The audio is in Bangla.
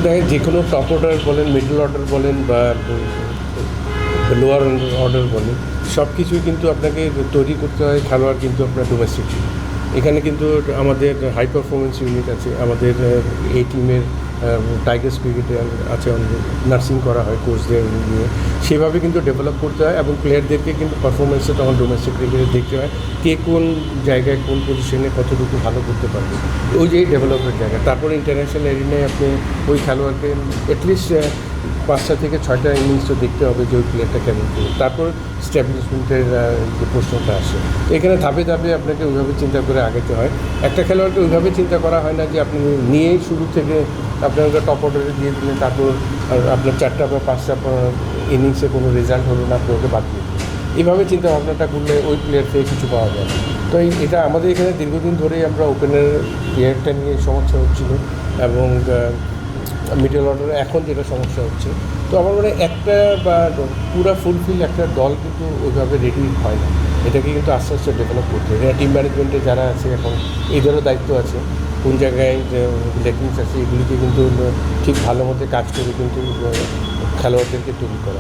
দেখেন যে কোনো টপ অর্ডার বলেন, মিডল অর্ডার বলেন বা লোয়ার অর্ডার বলেন, সব কিছুই কিন্তু আপনাকে তৈরি করতে হয় খেলোয়াড় কিন্তু আপনার ডোমেস্টিক। এখানে কিন্তু আমাদের হাই পারফরমেন্স ইউনিট আছে, আমাদের এই টিমের টাইগার্স ক্রিকেটে আছে, নার্সিং করা হয় কোচদের নিয়ে, সেভাবে কিন্তু ডেভেলপ করতে হয় এবং প্লেয়ারদেরকে কিন্তু পারফরমেন্সে তখন ডোমেস্টিক ক্রিকেটে দেখতে হয় কে কোন জায়গায় কোন পজিশনে কতটুকু ভালো করতে পারবে, ওই যে ডেভেলপের জায়গা। তারপরে ইন্টারন্যাশনাল এরিনায় আপনি ওই খেলোয়াড়কে অ্যাটলিস্ট 5টা থেকে 6টা ইনিংস তো দেখতে হবে যে ওই প্লেয়ারটা কেমন করে, তারপর স্ট্যাবলিশমেন্টের যে প্রশ্নটা আসে। তো এখানে ধাপে ধাপে আপনাকে ওইভাবে চিন্তা করে আগাতে হয়। একটা খেলোয়াড়কে ওইভাবে চিন্তা করা হয় না যে আপনি নিয়েই শুরু থেকে আপনাকে টপ অর্ডারে দিয়ে দিলেন, তারপর আপনার 4টা বা 5টা ইনিংসে কোনো রেজাল্ট হলো না, আপনি ওকে বাদ দিয়ে দিলেন। এইভাবে চিন্তা ভাবনাটা করলে ওই প্লেয়ার থেকে কিছু পাওয়া যায় না। তো এটা আমাদের এখানে দীর্ঘদিন ধরেই আমরা ওপেনের প্লেয়ারটা নিয়ে সমস্যা হচ্ছিল এবং মিডল অর্ডারে এখন যেটা সমস্যা হচ্ছে। তো আমার মনে হয় একটা বা পুরো ফুলফিল একটা দল কিন্তু ওইভাবে রেডি হয় না, এটাকে কিন্তু আস্তে আস্তে ডেভেলপ করতে হবে। টিম ম্যানেজমেন্টে যারা আছে এখন এদেরও দায়িত্ব আছে, কোন জায়গায় যে লেকিংস আছে এগুলিকে কিন্তু ঠিক ভালো মতো কাজ করে কিন্তু খেলোয়াড়দেরকে তৈরি করা।